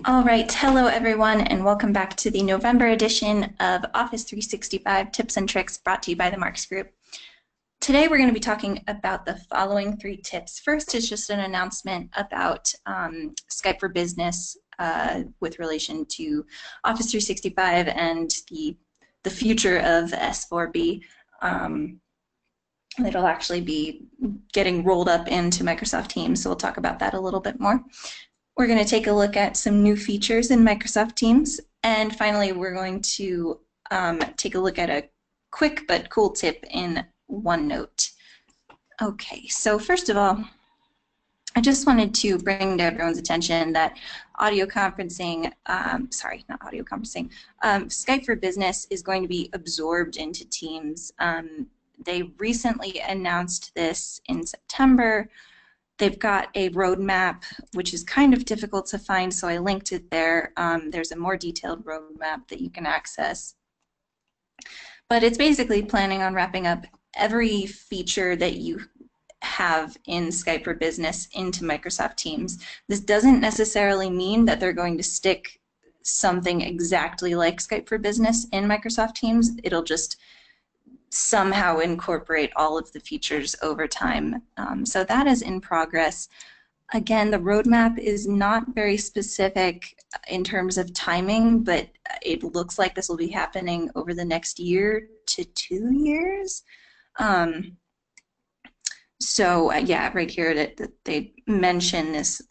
All right, hello everyone, and welcome back to the November edition of Office 365 Tips and Tricks brought to you by the Marks Group. Today we're going to be talking about the following 3 tips. First is just an announcement about Skype for Business with relation to Office 365 and the future of S4B. It'll actually be getting rolled up into Microsoft Teams, so we'll talk about that a little bit more. We're going to take a look at some new features in Microsoft Teams, and finally we're going to take a look at a quick but cool tip in OneNote. Okay, so first of all, I just wanted to bring to everyone's attention that Skype for Business is going to be absorbed into Teams. They recently announced this in September. They've got a roadmap, which is kind of difficult to find, so I linked it there. There's a more detailed roadmap that you can access. But it's basically planning on wrapping up every feature that you have in Skype for Business into Microsoft Teams. This doesn't necessarily mean that they're going to stick something exactly like Skype for Business in Microsoft Teams. It'll just somehow incorporate all of the features over time. So that is in progress. Again, the roadmap is not very specific in terms of timing, but it looks like this will be happening over the next year to 2 years. Yeah, right here that they mention this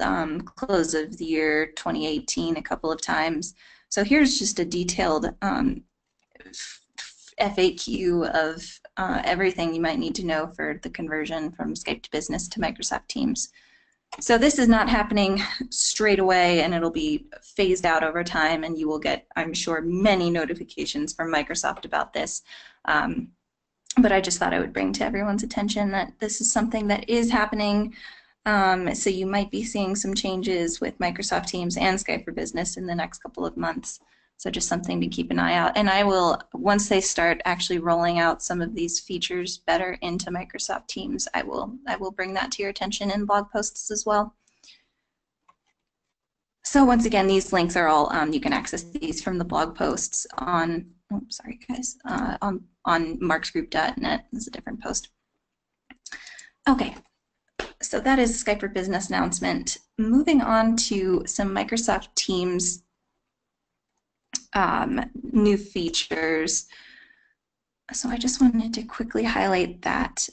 close of the year 2018 a couple of times. So here's just a detailed FAQ of everything you might need to know for the conversion from Skype to Business to Microsoft Teams. So this is not happening straight away, and it'll be phased out over time, and you will get, I'm sure, many notifications from Microsoft about this. But I just thought I would bring to everyone's attention that this is something that is happening. So you might be seeing some changes with Microsoft Teams and Skype for Business in the next couple of months. So just something to keep an eye out. And I will, once they start actually rolling out some of these features better into Microsoft Teams, I will bring that to your attention in blog posts as well. So once again, these links are all, you can access these from the blog posts on, oh, sorry guys, on marksgroup.net. This is a different post. Okay, so that is Skype for Business announcement. Moving on to some Microsoft Teams new features. So I just wanted to quickly highlight that.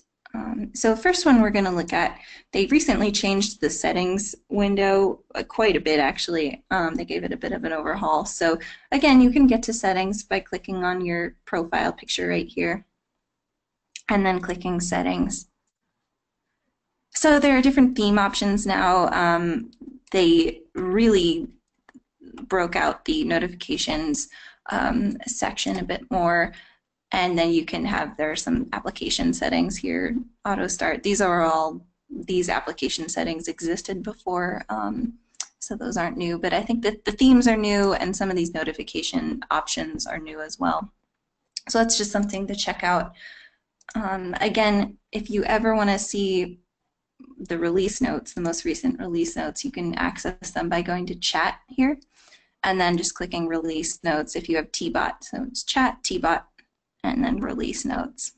So first one we're going to look at, they recently changed the settings window quite a bit actually. They gave it a bit of an overhaul. So again, you can get to settings by clicking on your profile picture right here and then clicking settings. So there are different theme options now. They really broke out the notifications section a bit more, and then you can have, there are some application settings here, auto start. These application settings existed before, so those aren't new, but I think that the themes are new and some of these notification options are new as well. So that's just something to check out. Again, if you ever want to see the release notes, the most recent release notes, you can access them by going to chat here and then just clicking release notes if you have T-Bot. So it's chat, T-Bot, and then release notes.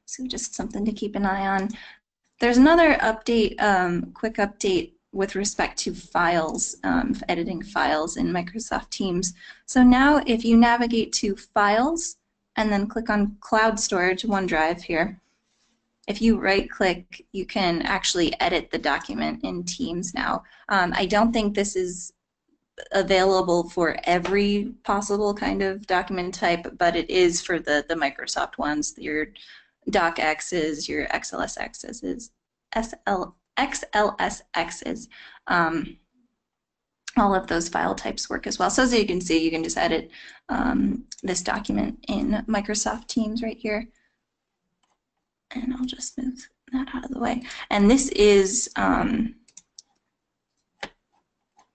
So just something to keep an eye on. There's another update, quick update with respect to files, editing files in Microsoft Teams. So now if you navigate to Files and then click on Cloud Storage, OneDrive here, if you right-click, you can actually edit the document in Teams now. I don't think this is available for every possible kind of document type, but it is for the Microsoft ones, your DocXs, your XLSXs, XLSXs. All of those file types work as well. So as you can see, you can just edit this document in Microsoft Teams right here. And I'll just move that out of the way. And this is,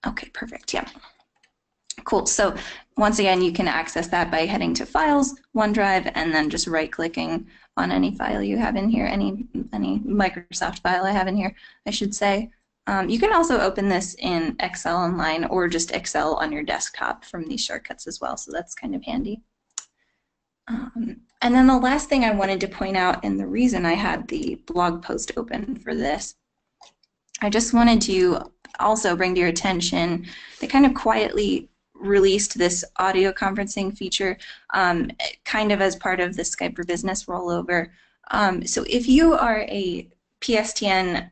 okay, perfect, yeah. Cool, so once again, you can access that by heading to Files, OneDrive, and then just right-clicking on any file you have in here, any Microsoft file I have in here, I should say. You can also open this in Excel online or just Excel on your desktop from these shortcuts as well, so that's kind of handy. And then the last thing I wanted to point out, and the reason I had the blog post open for this, I just wanted to also bring to your attention, they kind of quietly released this audio conferencing feature kind of as part of the Skype for Business rollover. So if you are a PSTN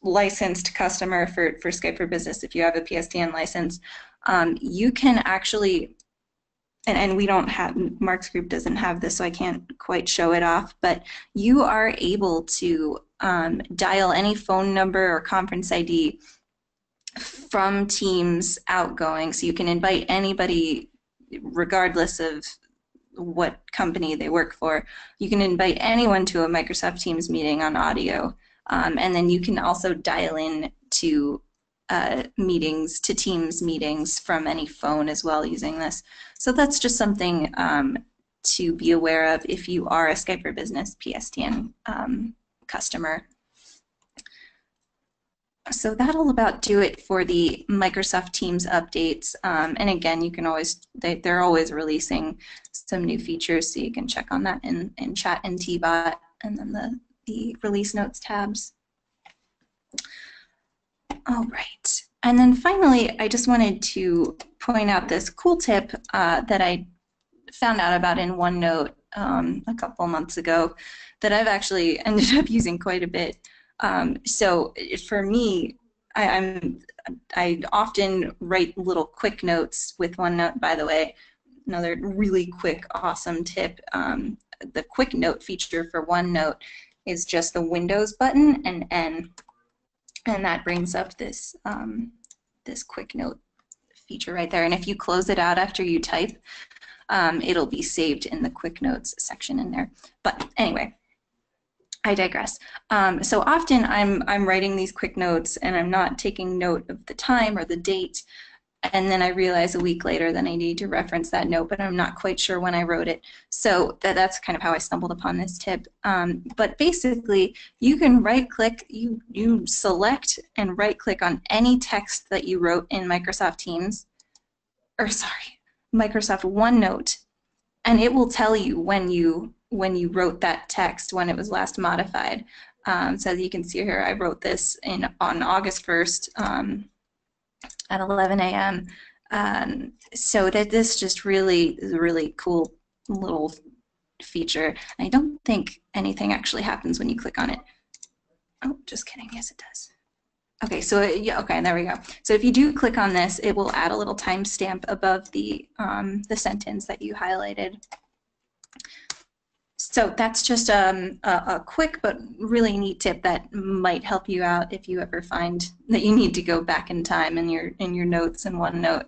licensed customer for Skype for Business, if you have a PSTN license, you can actually, and we don't have, Mark's group doesn't have this, so I can't quite show it off, but you are able to dial any phone number or conference ID from Teams outgoing, so you can invite anybody regardless of what company they work for. You can invite anyone to a Microsoft Teams meeting on audio, and then you can also dial in to meetings, to Teams meetings from any phone as well using this. So that's just something to be aware of if you are a Skype for Business PSTN customer. So that'll about do it for the Microsoft Teams updates. And again, you can always, they're always releasing some new features, so you can check on that in Chat and TBot, and then the release notes tabs. All right. And then finally, I just wanted to point out this cool tip that I found out about in OneNote a couple months ago that I've actually ended up using quite a bit. So for me, I often write little quick notes with OneNote, by the way. Another really quick, awesome tip. The quick note feature for OneNote is just the Windows button and N, and that brings up this, this quick note feature right there. And if you close it out after you type, it'll be saved in the quick notes section in there. But anyway, I digress. So often I'm writing these quick notes and I'm not taking note of the time or the date, and then I realize a week later that I need to reference that note, but I'm not quite sure when I wrote it. So that's kind of how I stumbled upon this tip. But basically, you can right-click, you select and right-click on any text that you wrote in Microsoft Teams, or sorry, Microsoft OneNote, and it will tell you when you wrote that text, when it was last modified. So as you can see here, I wrote this on August 1st at 11 a.m. So that this just really is a really cool little feature. I don't think anything actually happens when you click on it. Oh, just kidding. Yes, it does. Okay, so yeah, okay, there we go. So if you do click on this, it will add a little timestamp above the sentence that you highlighted. So that's just a quick but really neat tip that might help you out if you ever find that you need to go back in time in your notes in OneNote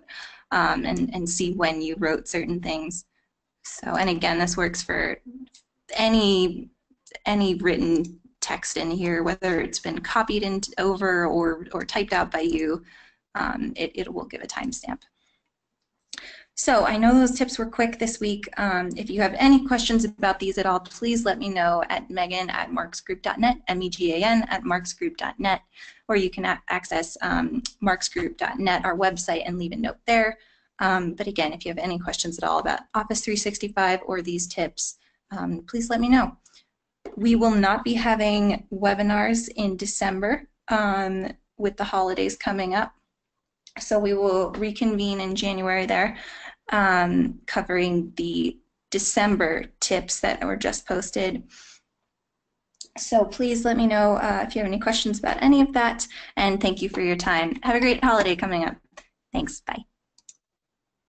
and see when you wrote certain things. So, and again, this works for any written text in here, whether it's been copied over or typed out by you, it will give a timestamp. So I know those tips were quick this week. If you have any questions about these at all, please let me know at megan@marksgroup.net, MEGAN@marksgroup.net, or you can access marksgroup.net, our website, and leave a note there. But again, if you have any questions at all about Office 365 or these tips, please let me know. We will not be having webinars in December with the holidays coming up. So we will reconvene in January there, covering the December tips that were just posted. So please let me know if you have any questions about any of that, and thank you for your time. Have a great holiday coming up. Thanks, bye.